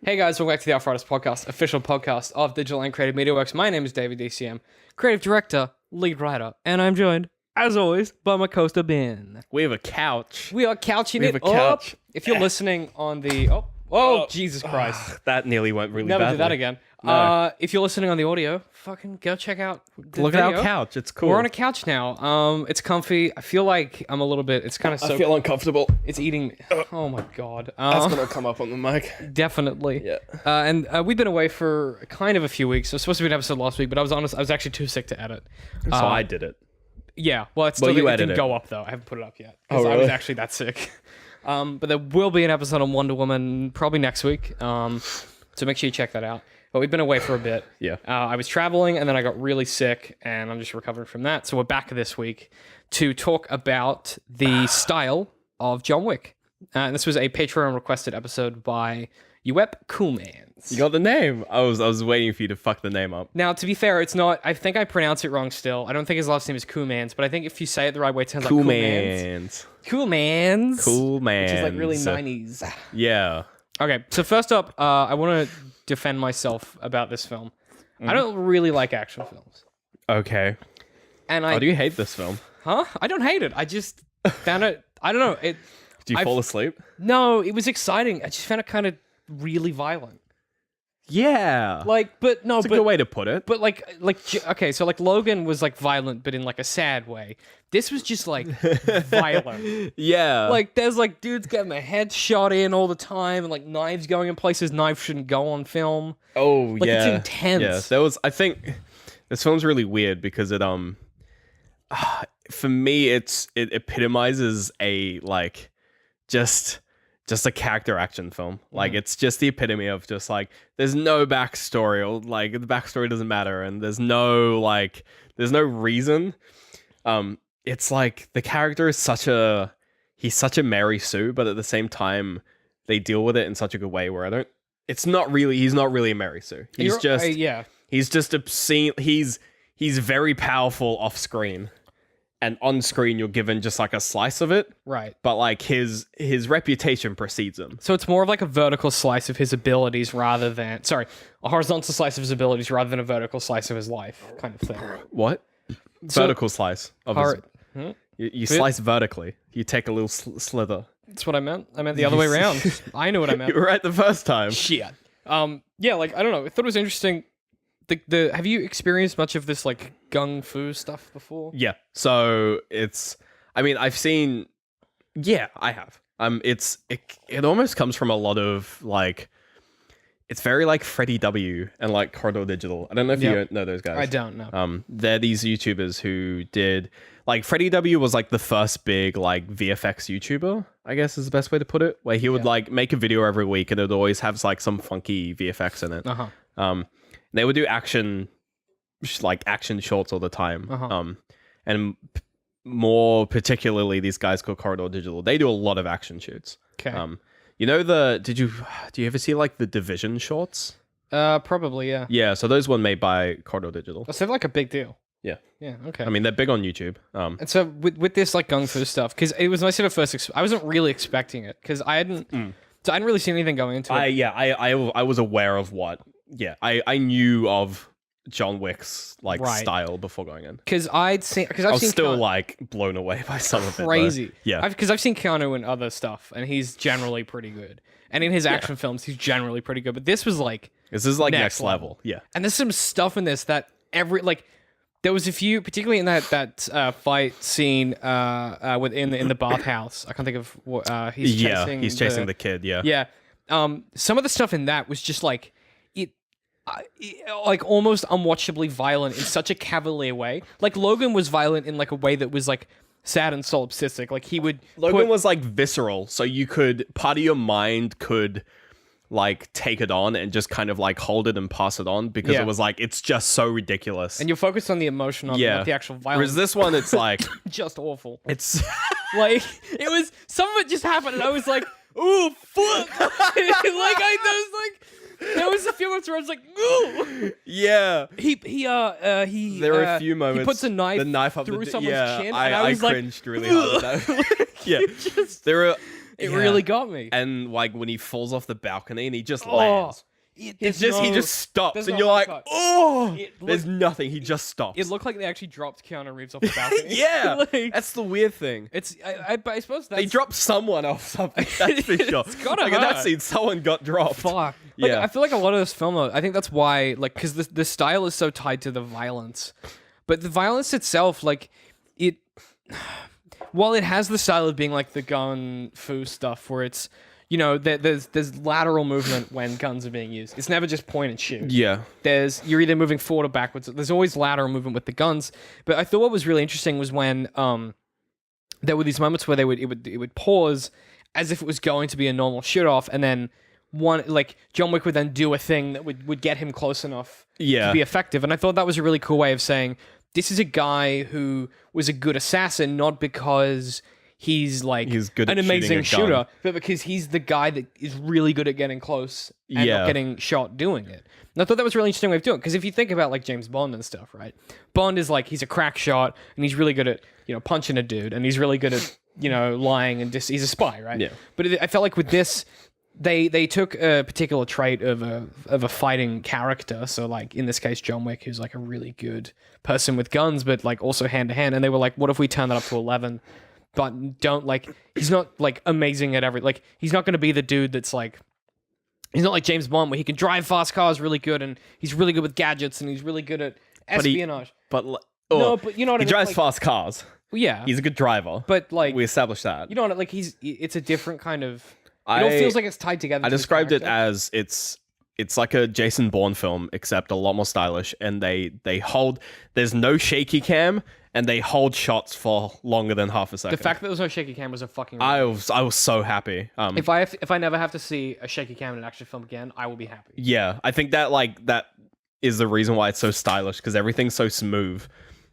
Hey guys, welcome back to the Arthritis Podcast, official podcast of Digital and Creative Media Works. My name is David DCM, creative director, lead writer, and I'm joined, as always, by my co-host Ben. We have a couch. We are couching We it have a couch. up. If you're listening on the... Jesus Christ. That nearly went really Never badly. do that again. No. If you're listening on the audio, fucking go check out the Look at video. our couch. It's cool. We're on a couch now. It's comfy. I feel like I'm a little bit... It's kind of so... I feel uncomfortable. It's eating... Oh my God. That's going to come up on the mic. Definitely. Yeah. And we've been away for kind of a few weeks. It was supposed to be an episode last week, but I was honest, I was actually too sick to edit. So I did it. Yeah. Well, it you didn't edited go up though. I haven't put it up yet because Oh, I was really? actually that sick. But there will be an episode on Wonder Woman probably next week. So make sure you check that out. But we've been away for a bit. Yeah. I was traveling and then I got really sick and I'm just recovering from that. So we're back this week to talk about the style of John Wick. And this was a Patreon requested episode by Wick Coolmans. You got the name. I was waiting for you to fuck the name up. Now, to be fair, it's not... I think I pronounce it wrong still. I don't think his last name is Coolmans, but I think if you say it the right way, it sounds like Coolmans. Coolmans. Coolmans. Which is like really 90s. Yeah. Okay, so first up, I want to defend myself about this film. I don't really like action films. Okay. And Why do you hate this film? Huh? I don't hate it. I just found it... I don't know. Do you fall asleep? No, it was exciting. I just found it kind of really violent. Yeah. But no, That's a good way to put it. But okay, so like Logan was like violent, but in like a sad way. This was just like violent. Yeah. Like there's like dudes getting their heads shot in all the time, and like knives going in places knives shouldn't go on film. Oh, Like yeah. it's intense. Yeah. There was. I think this film's really weird because it for me it epitomizes a like just a character action film. Like it's just the epitome of just like there's no backstory, or like the backstory doesn't matter, and there's no reason. It's like the character is such a Mary Sue, but at the same time they deal with it in such a good way where he's not really a Mary Sue. He's just obscene. He's very powerful off screen. And on screen, you're given just like a slice of it. Right. But like his reputation precedes him. So it's more of like a vertical slice of his abilities rather than... Sorry, a horizontal slice of his abilities rather than a vertical slice of his life kind of thing. What? Vertical slice. Of Hmm? you slice vertically. You take a little slither. That's what I meant. I meant the other way around. I knew what I meant. You were right the first time. Shit. Yeah, like, I don't know. I thought it was interesting. Have you experienced much of this, like, gung fu stuff before? Yeah. So I've seen... Yeah, I have. It almost comes from a lot of, like... It's very like Freddie W and like Corridor Digital. I don't know if you know those guys. I don't know. They're these YouTubers who did like Freddie W was like the first big like VFX YouTuber, I guess is the best way to put it, where he would like make a video every week and it would always have like some funky VFX in it. They would do action shorts all the time. And more particularly these guys called Corridor Digital. They do a lot of action shoots. Okay. You know do you ever see like the Division shorts? Probably, yeah. Yeah, so those were made by Corridor Digital. So they're like a big deal. Yeah. Yeah, okay. I mean, they're big on YouTube. And so with this like gung fu stuff, because it was my sort of first... I wasn't really expecting it, because I hadn't really seen anything going into it. I was aware of what... Yeah, I knew of John Wick's like style before going in. Because I've seen still like blown away by some of it. Crazy. Yeah. Because I've seen Keanu in other stuff, and he's generally pretty good. And in his action films, he's generally pretty good. But this was like... This is like next level. Yeah. And there's some stuff in this that there was a few, particularly in that fight scene in the bathhouse. I can't think of what he's chasing. He's chasing the kid. Yeah. Yeah. Some of the stuff in that was just like like almost unwatchably violent in such a cavalier way. Like Logan was violent in like a way that was like sad and solipsistic. Like Logan was like visceral, so part of your mind could like take it on and just kind of like hold it and pass it on because it was like it's just so ridiculous. And you're focused on the emotion of not the actual violence. Whereas this one, it's like just awful. It's like it was some of it just happened, and I was like, "Ooh, fuck!" There was a few moments where I was like, "Ooh!" Yeah. There were a few moments. He puts the knife up through someone's chin, and I was cringed really hard at that. Yeah. It really got me. And like when he falls off the balcony and he just Oh, lands. it- He there's just stops, there's and no you're like, high cut. oh, It there's looked- nothing. He just stops. It looked like they actually dropped Keanu Reeves off the balcony. Yeah, Like, that's the weird thing. it's. I suppose that's. They dropped someone off something. That's for sure. It's gotta like in that hurt. scene, someone got dropped. Fuck. Like, Yeah. I feel like a lot of this film, though, I think that's why, like, because the style is so tied to the violence. But the violence itself, like, it. While it has the style of being like the gun fu stuff, where it's, there's lateral movement when guns are being used. It's never just point and shoot. Yeah. You're either moving forward or backwards. There's always lateral movement with the guns. But I thought what was really interesting was when there were these moments where it would pause as if it was going to be a normal shoot off, and then John Wick would then do a thing that would get him close enough to be effective. And I thought that was a really cool way of saying this is a guy who was a good assassin, not because he's good an at amazing shooting a gun. shooter, but because he's the guy that is really good at getting close and not getting shot doing it. And I thought that was a really interesting way of doing it, because if you think about like James Bond and stuff, right? Bond is like, he's a crack shot and he's really good at, punching a dude, and he's really good at, lying, and just he's a spy, right? Yeah. But I felt like with this, they took a particular trait of a fighting character. So like in this case, John Wick, who's like a really good person with guns, but like also hand to hand. And they were like, what if we turn that up to 11? But don't he's not like amazing at he's not going to be the dude that's like, he's not like James Bond where he can drive fast cars really good, and he's really good with gadgets, and he's really good at espionage. But you know what I he mean? drives Like, fast cars. yeah. He's a good driver. But like, We established that. you know what, like it's a different kind of, it all feels like it's tied together. I to his described it character. as it's like a Jason Bourne film, except a lot more stylish, and they hold. There's no shaky cam, and they hold shots for longer than half a second. The fact that there was no shaky cam was a fucking. I was so happy. If I never have to see a shaky cam in an action film again, I will be happy. Yeah, I think that is the reason why it's so stylish, because everything's so smooth,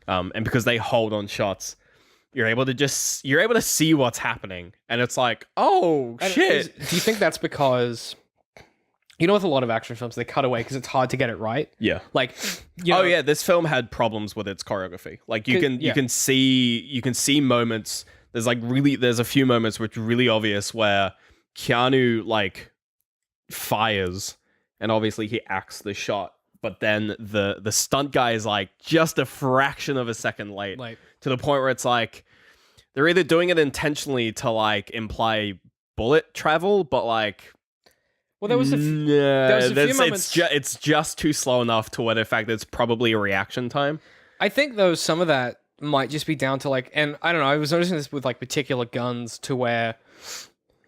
and because they hold on shots, you're able to see what's happening, and it's like, oh And shit. do you think that's because, with a lot of action films, they cut away because it's hard to get it right? Yeah. Like, Oh yeah, this film had problems with its choreography. Like you can see moments. There's a few moments which are really obvious where Keanu like fires, and obviously he acts the shot, but then the stunt guy is like just a fraction of a second late, to the point where it's like they're either doing it intentionally to like imply bullet travel, but like. well, there was a few moments. It's just too slow enough to where the fact that it's probably a reaction time. I think though some of that might just be down to like, and I don't know, I was noticing this with like particular guns, to where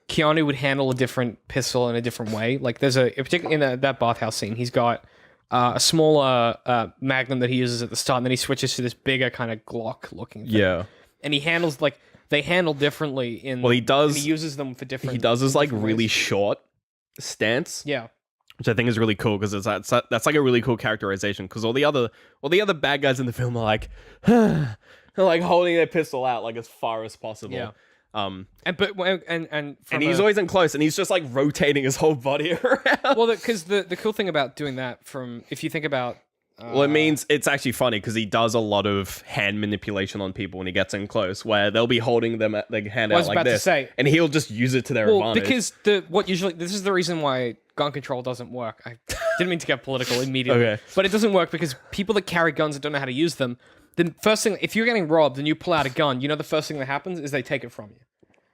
Keanu would handle a different pistol in a different way. Like there's particularly in that bathhouse scene, he's got a smaller Magnum that he uses at the start, and then he switches to this bigger kind of Glock looking thing. Yeah. And he handles they handle differently in. Well, he does. And he uses them for different. He does his like different really ways. short stance. Yeah. Which I think is really cool, because that's like a really cool characterization, because all the other bad guys in the film are like they're like holding their pistol out like as far as possible. Yeah. And And he's always in close, and he's just like rotating his whole body around. well, because the cool thing about doing that, if you think about. Well, it means it's actually funny, because he does a lot of hand manipulation on people when he gets in close, where they'll be holding them at the hand I was out like about to this, say. and he'll just use it to their advantage. Because this is the reason why gun control doesn't work. I didn't mean to get political immediately, Okay. but it doesn't work because people that carry guns and don't know how to use them, the first thing, if you're getting robbed and you pull out a gun, the first thing that happens is they take it from you.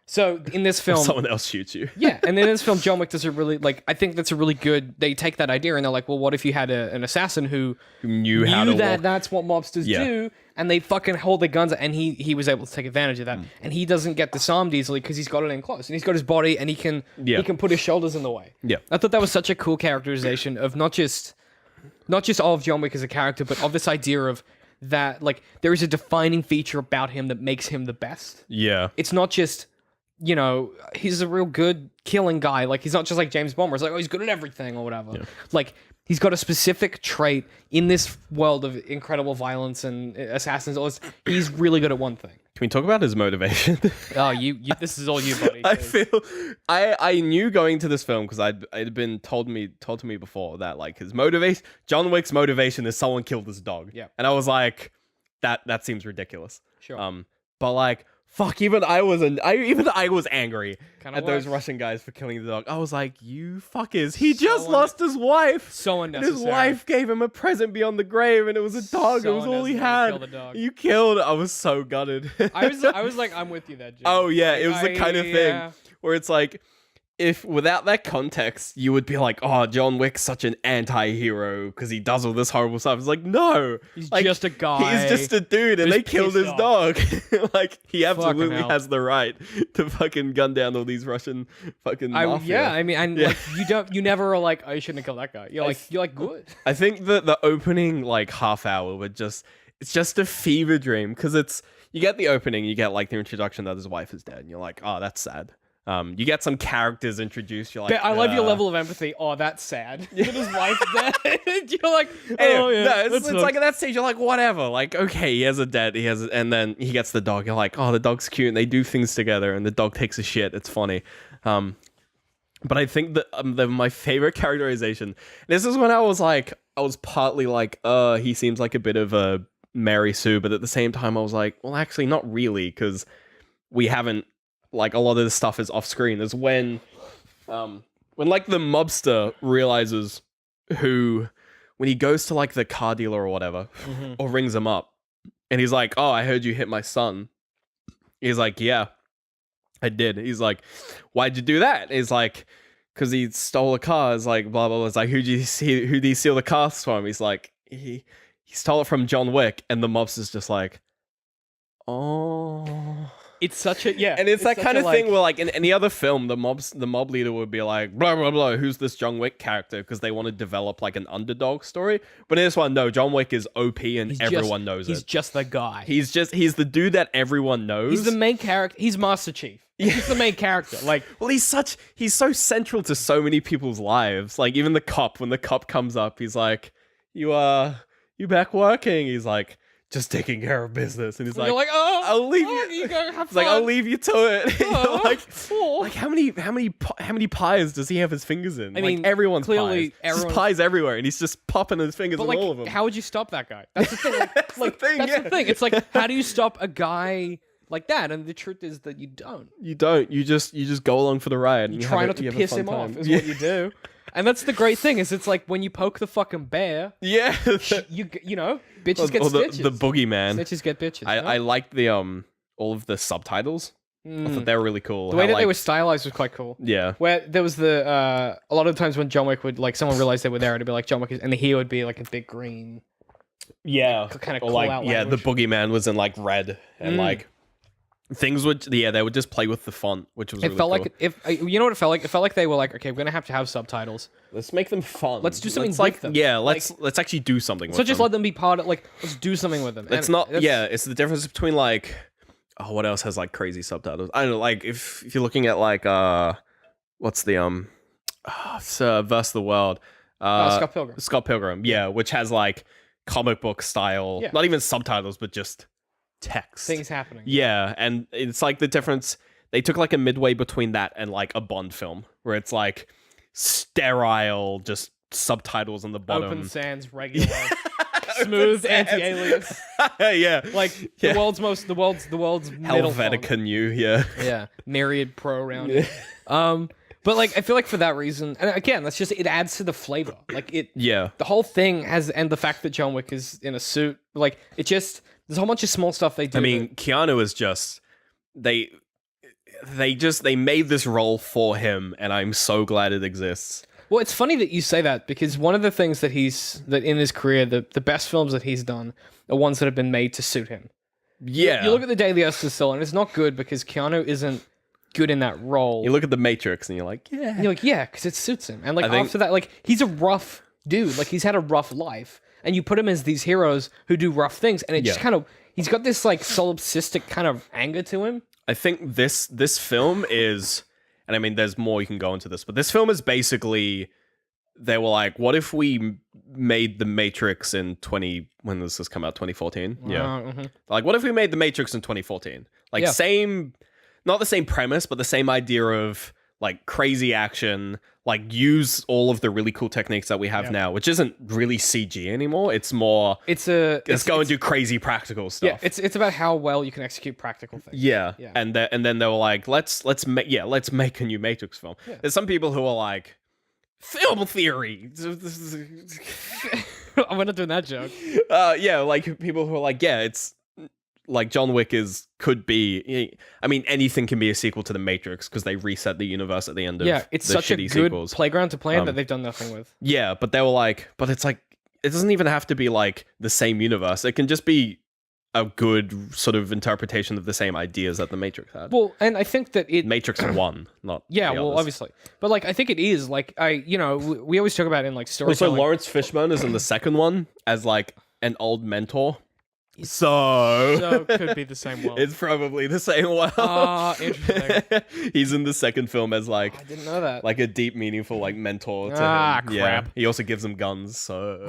So in this film, someone else shoots you. yeah, and in this film, John Wick does a really I think that's a really good. They take that idea and they're like, well, what if you had an assassin who Knew how to walk. that's what mobsters do, and they fucking hold their guns, and he was able to take advantage of that, and he doesn't get disarmed easily because he's got it in close, and he's got his body, and he can put his shoulders in the way. Yeah, I thought that was such a cool characterization of not just of John Wick as a character, but of this idea of that there is a defining feature about him that makes him the best. Yeah. It's not just. He's a real good killing guy. Like, he's not just like James Bond, where it's like, oh, he's good at everything or whatever. Yeah. Like, he's got a specific trait in this world of incredible violence and assassins. He's really good at one thing. Can we talk about his motivation? Oh, you this is all you, buddy. I feel I knew going to this film, because I'd been told to me before that like his motivation, John Wick's motivation is someone killed his dog. Yeah. And I was like, that seems ridiculous. Sure. But like fuck, even I was angry Kinda at those was. Russian guys for killing the dog. I was like, you fuckers, he just So lost his wife. So And unnecessary. his wife gave him a present beyond the grave, and it was a dog. So it was all he unnecessary to had. kill the dog. You killed. I was so gutted. I was like, I'm with you there, Jim. Oh yeah, Like, it was the kind of thing yeah. where it's like, if without that context, you would be like, oh, John Wick's such an anti-hero because he does all this horrible stuff. It's like, no, He's like, just a guy. He's just a dude, and who's they killed his pissed dog. Like, he absolutely hell. has the right to fucking gun down all these Russian fucking mafia. Yeah, I mean, and Yeah. like you never are like, oh, you shouldn't have killed that guy. You're like good. I think that the opening like half hour would it's just a fever dream because you get the opening, you get like the introduction that his wife is dead, and you're like, oh, that's sad. You get some characters introduced. You're like, I love your level of empathy. Oh, that's sad. That his wife's dead. You're like, oh Anyway, yeah. no, that it's like at that stage you're like, whatever. Like, okay, he has a dead, and then he gets the dog. You're like, oh, the dog's cute, and they do things together, and the dog takes a shit. It's funny. But I think that my favorite characterization. This is when I was partly like, he seems like a bit of a Mary Sue, but at the same time I was like, well, actually, not really, because we haven't. Like, a lot of this stuff is off screen. Is when like the mobster realizes when he goes to like the car dealer or whatever, or rings him up, and he's like, "Oh, I heard you hit my son." He's like, "Yeah, I did." He's like, "Why'd you do that?" He's like, "Cause he stole a car." It's like, blah blah blah. It's like, who did he steal the car from? He's like, he stole it from John Wick, and the mobster's just like, oh. It's such a And it's that kind of thing where, like, in any other film, the mob leader would be like, blah blah blah, who's this John Wick character? Because they want to develop like an underdog story. But in this one, no, John Wick is OP and everyone knows He's it. just the guy. He's the dude that everyone knows. He's the main character. He's Master Chief. He's the main character. Like, well, he's so central to so many people's lives. Like, even the cop, when the cop comes up, he's like, you back working? He's like, just taking care of business, and he's like, you're like, oh, I'll leave you. You go have He's like, fun. I'll leave you to it. And you're like, Oh. like how many pies does he have his fingers in? I mean, like, everyone's clearly pies. There's everyone- pies everywhere, and he's just popping his fingers But in like, all of them. how would you stop that guy? That's the thing. Like, That's the thing, That's yeah. the thing. It's like, how do you stop a guy like that? And the truth is that you don't. You don't. You just go along for the ride. And You you try have not you to have a piss fun him time. off. Is what you do. And that's the great thing. Is it's like when you poke the fucking bear, Yeah. you know, bitches get Or stitches. the boogeyman. Bitches get bitches. I liked the all of the subtitles. I thought they were really cool. The way How, that they like- were stylized was quite cool. Yeah. Where there was a lot of times when John Wick would, like, someone realized they were there, it'd be like John Wick is, and he would be like a big green. Yeah. Kind of Or call like, out yeah, the language. boogeyman was in like red and like things would, they would just play with the font, which was It really felt cool. like you know what it felt like. It felt like they were like, okay, we're gonna have to have subtitles. Let's make them fun. Let's do something Let's, with like, them. yeah, let's actually do something with So just them. let them be part of, like, let's do something with them. It's And not, that's- yeah, it's the difference between like, oh, what else has like crazy subtitles? I don't know, like if you're looking at like, what's the, Verse the World. Scott Pilgrim. Scott Pilgrim, yeah, which has like comic book style, Yeah. not even subtitles, but just text. Things happening. Yeah, and it's like the difference. They took like a midway between that and like a Bond film, where it's like sterile, just subtitles on the bottom. Open sans, regular, smooth, anti-alias. Yeah, Like Yeah. the world's middle font. Helvetica New, yeah. Yeah, Myriad Pro around it. But like I feel like for that reason, and again, that's just it adds to the flavor. Like it, Yeah. the whole thing has, and the fact that John Wick is in a suit, like it just there's a whole bunch of small stuff they do. I mean, Keanu is just they made this role for him, and I'm so glad it exists. well, it's funny that you say that because one of the things that that in his career, the best films that he's done are ones that have been made to suit him. Yeah. You look at The Day of the Earth is Still, and it's not good because Keanu isn't good in that role. You look at The Matrix, and you're like, yeah. And you're like, yeah, because it suits him. And like I think- after that, like he's a rough dude. Like he's had a rough life, and you put him as these heroes who do rough things, and it just Yeah. kind of he's got this like solipsistic kind of anger to him. I think this film is, and I mean, there's more you can go into this, but this film is basically, they were like, what if we made The Matrix in when does this come out? 2014? Yeah. Mhm. Like, what if we made The Matrix in 2014? Like, Yeah. not the same premise, but the same idea of like crazy action, like use all of the really cool techniques that we have now, which isn't really CG anymore. It's more It's go and do crazy practical stuff. Yeah, it's about how well you can execute practical things. Yeah. And then they were like, let's make a new Matrix film. Yeah. There's some people who are like, film theory. I'm not doing that joke. Yeah, like people who are like, yeah, it's like John Wick could be. I mean, anything can be a sequel to the Matrix because they reset the universe at the end of it's the such a shitty good sequels. playground to play in that they've done nothing with. Yeah, but they were like, but it's like it doesn't even have to be like the same universe. It can just be a good sort of interpretation of the same ideas that the Matrix had. Well, and I think that Matrix 1, not yeah, the well, others. obviously, but like I think it is like we always talk about it in like storytelling. Also, Lawrence Fishburne is in the second one as like an old mentor. So could be the same world. It's probably the same one. Interesting. He's in the second film as like I didn't know that. like a deep, meaningful like mentor to him. Crap. Yeah. He also gives him guns. So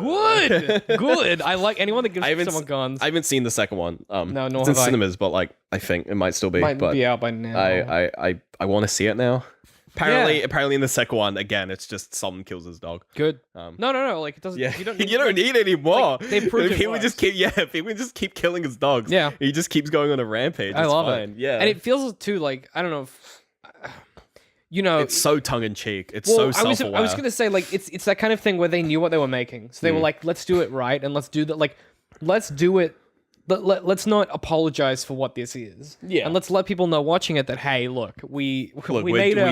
Good. I like anyone that gives someone guns. I haven't seen the second one. No, nor it's in have I. cinemas, but like I think it might still be. Might but be out by now. I want to see it now. Apparently in the second one, again, it's just someone kills his dog. Good. No. Like it doesn't. Yeah, You don't need any more. Like, they proved if it he would just keep, if he would just keep killing his dogs. Yeah. He just keeps going on a rampage. I love fine. it. Yeah, and it feels too like I don't know. It's so tongue in cheek. It's well, so self-aware. I was gonna say like it's that kind of thing where they knew what they were making, so they were like, let's do it right and let's do that. Like, let's do it. Let's not apologize for what this is. Yeah. And let's let people know watching it that hey, look, we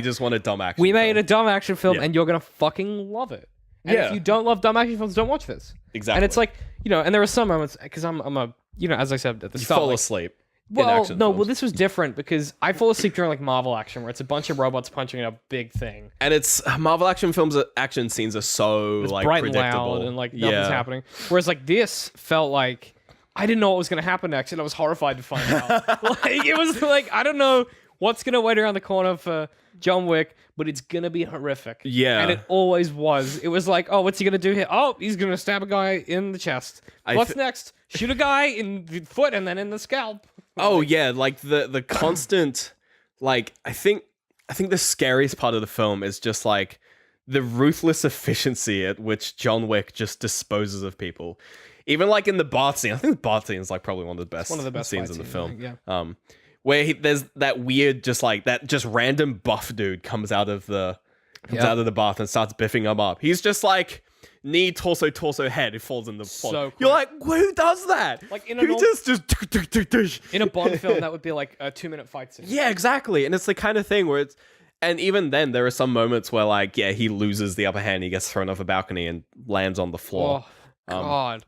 just want a dumb action. We made a dumb action film, Yeah. and you're gonna fucking love it. And Yeah. if you don't love dumb action films, don't watch this. Exactly. And it's like and there are some moments because I'm a as I said at the You start, fall like, asleep. in well, action no, films. well, this was different because I fall asleep during like Marvel action where it's a bunch of robots punching a big thing. And it's Marvel action films. Action scenes are so It's like bright and predictable loud and like nothing's happening. Whereas like this felt like I didn't know what was going to happen next, and I was horrified to find out. Like it was like I don't know what's going to wait around the corner for John Wick, but it's going to be horrific. Yeah. And it always was. It was like, oh, what's he going to do here? Oh, he's going to stab a guy in the chest. What's next? Shoot a guy in the foot and then in the scalp. Oh yeah, like the constant, like I think the scariest part of the film is just like the ruthless efficiency at which John Wick just disposes of people. Even like in the bath scene, I think the bath scene is like probably one of the best scenes in the film. Yeah. Where there's that weird, just like that, just random buff dude comes out of the bath and starts biffing him up. He's just like knee, torso, head. It falls in the pot. So You're like, who does that? Like in a who just in a Bond film, that would be like a 2-minute fight scene. Yeah, exactly. And it's the kind of thing where it's, and even then, there are some moments where like, yeah, he loses the upper hand. He gets thrown off a balcony and lands on the floor. Oh God!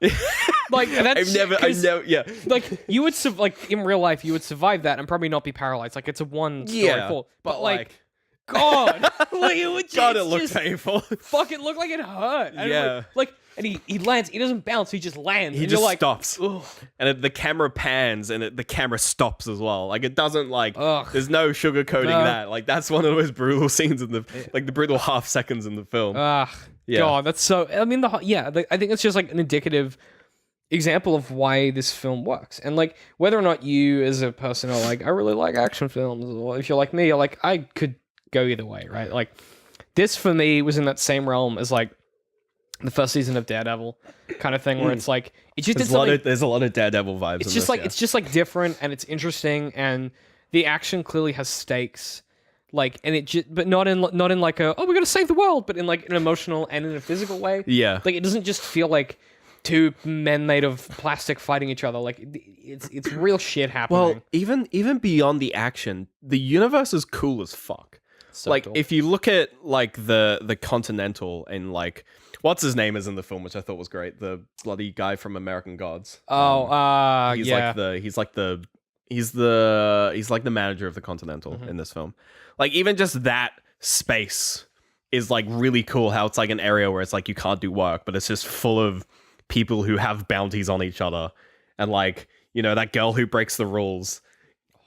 Like that's I've never, yeah. Like you would like in real life, you would survive that and probably not be paralyzed. Like it's a one story fall. But like, God, like it would. God, it looked painful. Fucking looked like it hurt. And Yeah. and he lands. He doesn't bounce. He just lands. He and just you're like, stops, and the camera pans, and the camera stops as well. Like it doesn't like. Ugh. There's no sugarcoating No. that. Like that's one of those brutal scenes in the like the brutal half seconds in the film. Yeah. God, that's so. I mean, I think it's just like an indicative example of why this film works, and like whether or not you as a person are like, I really like action films, or if you're like me, you're like, I could go either way, right? Like this for me was in that same realm as like the first season of Daredevil kind of thing, where it's like it just There's a lot of Daredevil vibes. It's in just this, it's just like different and it's interesting and the action clearly has stakes. Like and it just, but not in like a we gotta save the world, but in like an emotional and in a physical way. Yeah. Like it doesn't just feel like two men made of plastic fighting each other. Like it's real shit happening. Well, even beyond the action, the universe is cool as fuck. So like cool. if you look at like the Continental and like what's his name is in the film, which I thought was great, the bloody guy from American Gods. He's yeah. he's like the manager of the Continental in this film. Like even just that space is like really cool. How it's like an area where it's like you can't do work, but it's just full of people who have bounties on each other, and like that girl who breaks the rules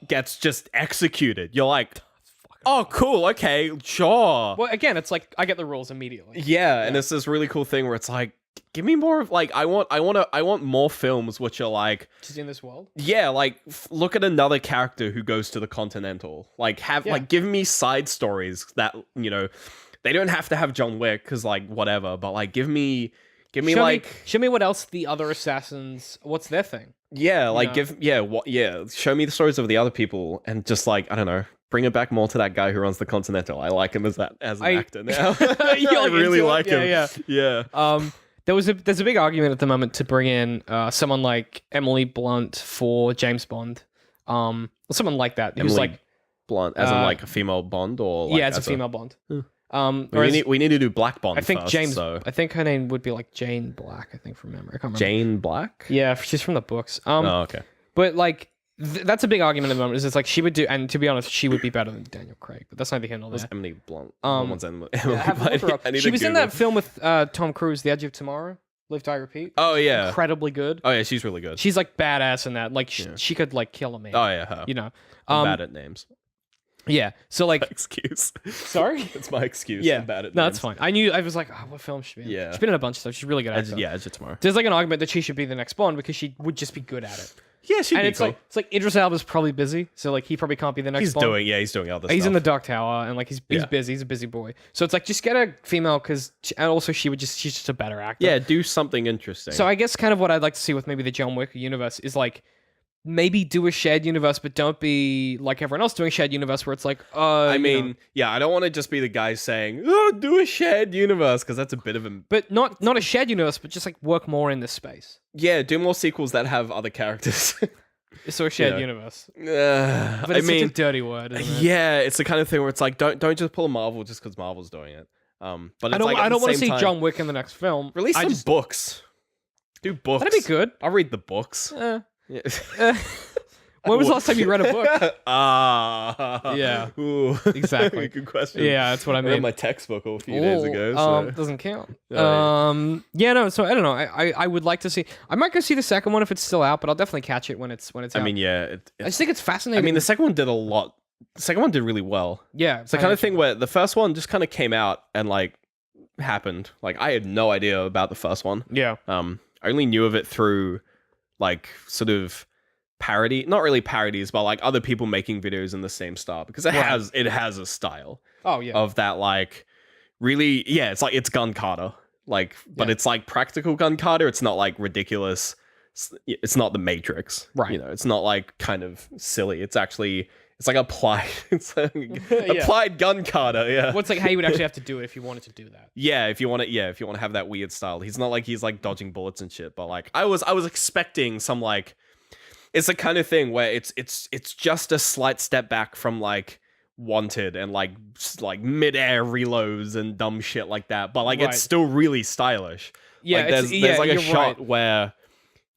gets just executed. You're like, oh, cool, okay, sure. Well, again, it's like I get the rules immediately. Yeah, and it's this really cool thing where it's like, give me more of like I want more films which are like Just in this world. yeah, like look at another character who goes to the Continental. Like like give me side stories that they don't have to have John Wick because like whatever, but like give me show like show me what else the other assassins. What's their thing? yeah, like know? show me the stories of the other people and just like I don't know. Bring it back more to that guy who runs the Continental. I like him as an actor now. I really like him. Yeah. There's a big argument at the moment to bring in someone like Emily Blunt for James Bond, or someone like that who's Emily like Blunt, as in like a female Bond, or like, yeah, as a female Bond. We need to do Black Bond. I think first, I think her name would be like Jane Black. I think from memory. I can't remember. Jane Black. Yeah, she's from the books. Oh, okay. But like. That's a big argument at the moment. Is it's like she would do, and to be honest, she would be better than Daniel Craig. But that's neither here nor there. What's Emily Blunt? Emily Blunt. She was in that film with Tom Cruise, The Edge of Tomorrow. Live, Die, Repeat. Oh yeah, incredibly good. Oh yeah, she's really good. She's like badass in that. Like she could like kill a man. Oh yeah, her. You know, I'm bad at names. Yeah. So like, excuse. Sorry, it's my excuse. Yeah, I'm bad at no, names. that's fine. I was like, oh, what film should she be in? Yeah, she's been in a bunch of stuff. She's really good at it. Yeah, Edge of Tomorrow. There's like an argument that she should be the next Bond because she would just be good at it. Yeah, she'd and be it's cool. Like it's like Idris Elba's probably busy, so like he probably can't be the next. He's Bond. doing other stuff. He's in the Dark Tower, and like he's busy. He's a busy boy. So it's like just get a female because, and also she's just a better actor. Yeah, do something interesting. So I guess kind of what I'd like to see with maybe the John Wick universe is like maybe do a shared universe, but don't be like everyone else doing shared universe where it's like, I mean, yeah, I don't want to just be the guy saying, "Oh, do a shared universe," because that's a bit of a. But not a shared universe, but just like work more in this space. Yeah, do more sequels that have other characters. So a shared universe. But it's such a dirty word, isn't it? Yeah, it's the kind of thing where it's like, don't just pull a Marvel just because Marvel's doing it. But I don't want to see John Wick in the next film. Release some books. Do books. That'd be good. I'll read the books. When was the last time you read a book? Yeah. Ooh. Exactly. Good question. Yeah, that's what I mean. I read my textbook a few days ago. So. Doesn't count. Oh, yeah, no. So I don't know. I would like to see. I might go see the second one if it's still out, but I'll definitely catch it when it's out. I mean, yeah. I just think it's fascinating. I mean, the second one did a lot. The second one did really well. Yeah, it's the kind of thing where the first one just kind of came out and like happened. Like I had no idea about the first one. Yeah. I only knew of it through like sort of parody, not really parodies, but like other people making videos in the same style because it has a style. Oh yeah. Of that like really it's like it's Gun Carter. Like but it's like practical Gun Carter. It's not like ridiculous. It's not the Matrix. Right. You know, it's not like kind of silly. It's actually it's like applied. It's like applied Gun Carter. Yeah. What's like how you would actually have to do it if you wanted to do that? Yeah, if you want to have that weird style. He's not like he's like dodging bullets and shit, but like I was expecting some like it's the kind of thing where it's just a slight step back from like Wanted and like mid-air reloads and dumb shit like that, but like it's still really stylish. Yeah, like, there's like a shot where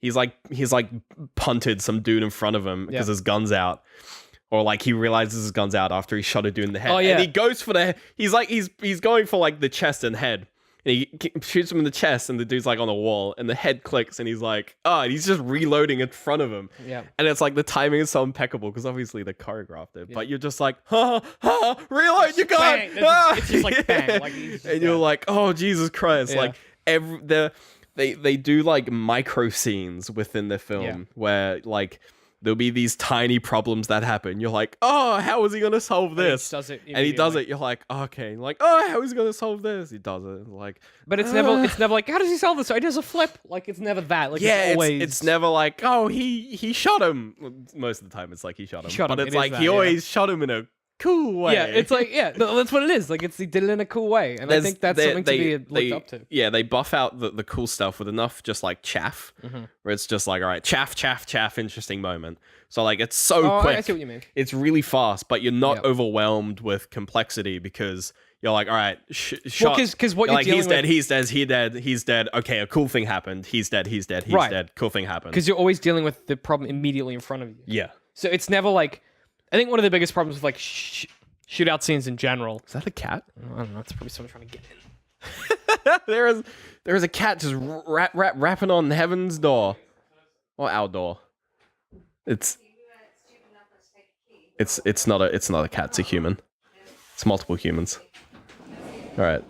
he's like punted some dude in front of him because his gun's out. Or like he realizes his gun's out after he shot a dude in the head. Oh, yeah. And he goes for he's going for like the chest and head. And he shoots him in the chest and the dude's like on the wall and the head clicks and he's like, and he's just reloading in front of him. Yeah. And it's like the timing is so impeccable because obviously they choreographed it. Yeah. But you're just like, reload your gun. It's just like bang. Like, and you're like, oh, Jesus Christ. Yeah. Like they do like micro scenes within the film where like there'll be these tiny problems that happen. You're like, oh, how is he going to solve this? And he does it. You're like, oh, okay. Like, oh, how is he going to solve this? He does it. Like, but it's never like, how does he solve this? So he does a flip. Like, it's never that. Like, yeah, it's always... it's never like, oh, he shot him. Most of the time, it's like he shot him. But it's like he always shot him in a cool way. Yeah, it's like, no, that's what it is. Like, he did it in a cool way. And I think that's something to be looked up to. Yeah, they buff out the cool stuff with enough just like chaff, where it's just like, all right, chaff, interesting moment. So like it's so quick. I see what you mean. It's really fast, but you're not overwhelmed with complexity because you're like, all right, shot. Because what you're like, dealing he's dead. Okay, a cool thing happened. He's dead. Dead. Cool thing happened. Because you're always dealing with the problem immediately in front of you. Yeah. So it's never like, I think one of the biggest problems with like shootout scenes in general. Is that a cat? I don't know. It's probably someone trying to get in. there is a cat just rapping on heaven's door or our door. It's not a cat, it's a human. It's multiple humans. All right.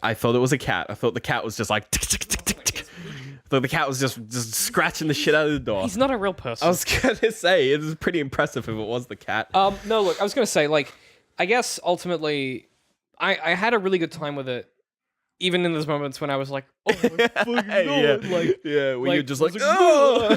I thought it was a cat. I thought the cat was just like tick, tick, tick, tick, tick. I thought the cat was just scratching the shit out of the door. He's not a real person. I was gonna say it was pretty impressive if it was the cat. No, look, I was gonna say, like, I guess ultimately I had a really good time with it, even in those moments when I was like, oh my fucking god, like when you're just like, oh,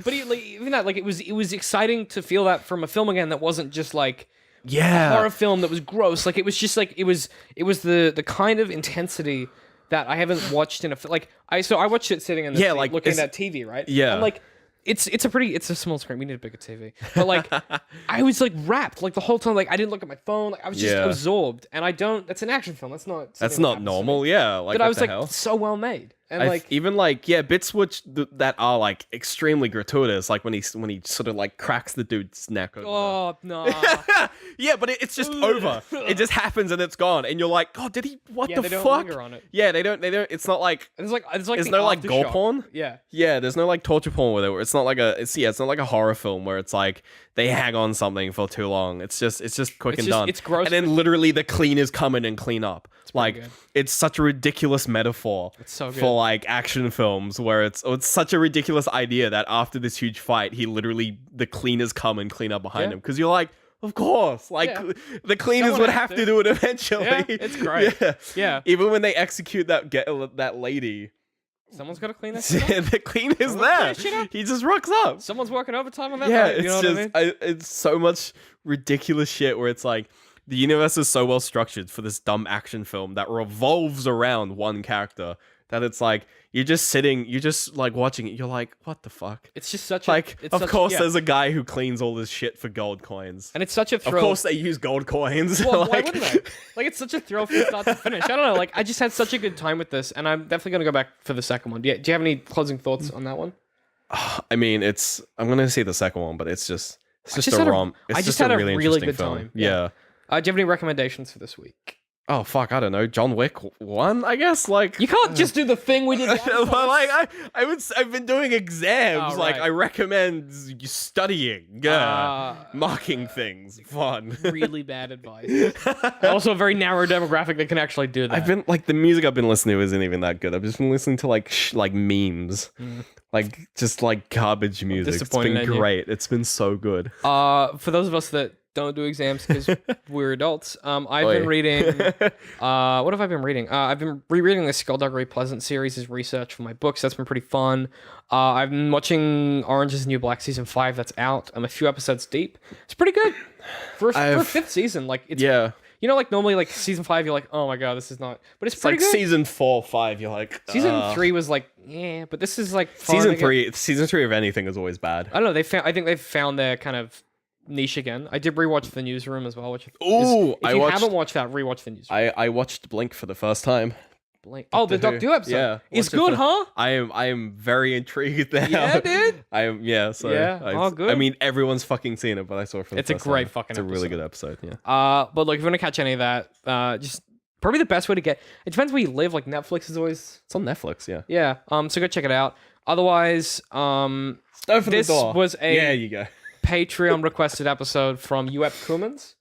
but even that, like it was exciting to feel that from a film again that wasn't just like a horror film that was gross. Like it was just like it was the kind of intensity that I haven't watched in a like I watched it sitting in the seat, like looking at that TV, right? Yeah, and like. It's a small screen. We need a bigger TV. But like, I was like wrapped like the whole time. Like I didn't look at my phone. Like, I was just absorbed. And I don't. That's an action film. That's not normal. Yeah, like but I what was the like hell? so well made. And like even like bits which that are like extremely gratuitous, like when he sort of like cracks the dude's neck. oh no. Yeah, but it's just over. It just happens and it's gone, and you're like, God, did he? What the they don't fuck? linger on it. Yeah, they don't. It's not like It's like there's the no like gore aftershock. porn. Yeah. Yeah, there's no like torture porn with it. Where it's not like it's not like a horror film where it's like they hang on something for too long. It's just quick and done. It's gross. And then literally the cleaners come in and clean up. Like good. it's such a ridiculous metaphor so good. for like action films where it's such a ridiculous idea that after this huge fight, the cleaners come and clean up behind him because you're like. Of course, like the cleaners Someone would has have to do it eventually. Yeah, it's great. Yeah. Even when they execute that lady, Someone's got to clean that shit up. the cleaner's Someone's there. cleaning shit up. He just rocks up. Someone's working overtime on that. Yeah, night, it's you know just what I mean? it's so much ridiculous shit where it's like the universe is so well structured for this dumb action film that revolves around one character that it's like you're just like watching it. You're like, what the fuck? It's just such Like, a. of course, there's a guy who cleans all this shit for gold coins. And it's such a thrill. Of course, they use gold coins. Well, like, why wouldn't they? Like, it's such a thrill from start to finish. I don't know. Like, I just had such a good time with this, and I'm definitely going to go back for the second one. Do you have any closing thoughts on that one? I mean, I'm gonna see the second one, but it's just just a had a- rom. It's I just just had a a really really interesting good film. time. Yeah. Do you have any recommendations for this week? Oh fuck, I don't know. John Wick 1, I guess. Like You can't just do the thing we did. but like I've been doing exams. Oh, Like right. I recommend studying, marking things, fun. Really bad advice. Also, a very narrow demographic that can actually do that. I've been like the music I've been listening to isn't even that good. I've just been listening to like like memes, like just like garbage music. It's disappointed been in you. great. It's been so good. For those of us that don't do exams because we're adults, I've been reading. What have I been reading? I've been rereading the Skullduggery Pleasant series as research for my books. That's been pretty fun. I've been watching Orange is the New Black season 5. That's out. I'm a few episodes deep. It's pretty good for a fifth season. Like it's You know, like normally, like season 5, you're like, oh my god, this is not. But it's pretty like good. season 4, 5. You're like Season 3 was like, yeah, but this is like fun season again. 3. Season 3 of anything is always bad. I don't know. I think they've found their kind of niche again. I did rewatch The Newsroom as well. Which Ooh, if you haven't watched that, rewatch The Newsroom. I watched Blink for the first time. Blink. Oh, the Doctor Who episode. Yeah, It's good, huh? I am very intrigued now. Yeah, dude. So Yeah. Good. I mean, everyone's fucking seen it, but I saw it for the It's a first great time. fucking It's a really episode. good episode. Yeah. But look, if you want to catch any of that, just probably the best way to get. It depends where you live. Like Netflix is always. It's on Netflix. Yeah. Yeah. So go check it out. Otherwise, Open this the door. was a Yeah, you go. Patreon requested episode from Uep Kumans.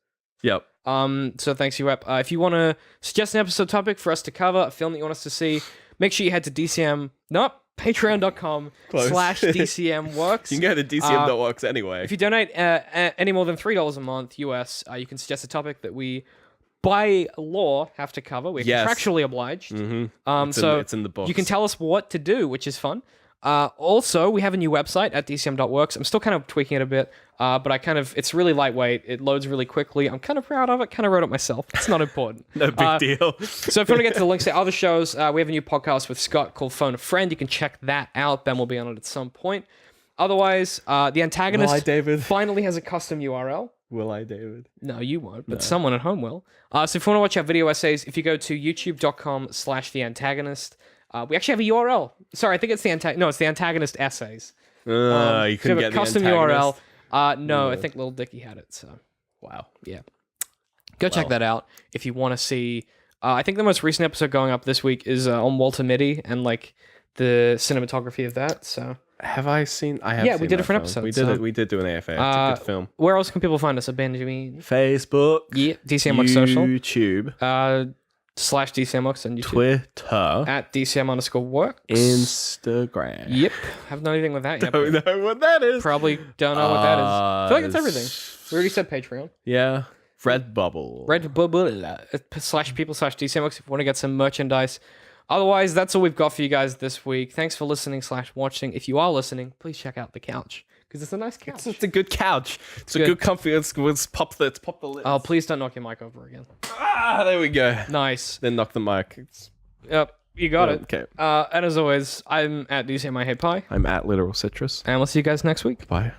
Yep. So thanks, Uep. If you want to suggest an episode topic for us to cover, a film that you want us to see, make sure you head to patreon.com/DCMworks. You can go to DCM.works anyway. If you donate any more than $3 a month US, you can suggest a topic that we, by law, have to cover. We're contractually obliged. It's in the books. You can tell us what to do, which is fun. Also, we have a new website at DCM.works. I'm still kind of tweaking it a bit, but it's really lightweight. It loads really quickly. I'm kind of proud of it. Kind of wrote it myself. It's not important. No big deal. So if you want to get to the links to other shows, we have a new podcast with Scott called Phone a Friend. You can check that out. Ben will be on it at some point. Otherwise, The Antagonist Will I, David? finally has a custom URL. Will I, David? No, you won't, but someone at home will. So if you want to watch our video essays, if you go to youtube.com/theantagonist, we actually have a URL. Sorry, I think it's it's the Antagonist Essays. You So couldn't we get have a custom the Antagonist? URL. No, I think Lil Dicky had it. So Wow. yeah, go check that out if you want to see. I think the most recent episode going up this week is on Walter Mitty and like the cinematography of that. So Have I seen? I have. Yeah, seen we did that it for an film. episode, We did so- it. We did do an AFA. It's a good film. where else can people find us? At Benjamin. Facebook. Yeah, DCMworks Social. YouTube. /DCMworks on YouTube. Twitter. At DCM_works. Instagram. Yep. Haven't done anything with that yet. Don't know what that is. Probably don't know what that is. I feel like it's everything. We already said Patreon. Yeah. Redbubble. Redbubble/people/DCMX if you want to get some merchandise. Otherwise, that's all we've got for you guys this week. Thanks for listening/watching. If you are listening, please check out the couch because it's a nice couch. It's a good couch. It's a good comfy. Let's pop the lid. Oh, please don't knock your mic over again. There we go. Nice. Then knock the mic. Yep, you got it. Okay. And as always, I'm at DCMI Hey Pie. I'm at Literal Citrus. And we'll see you guys next week. Bye.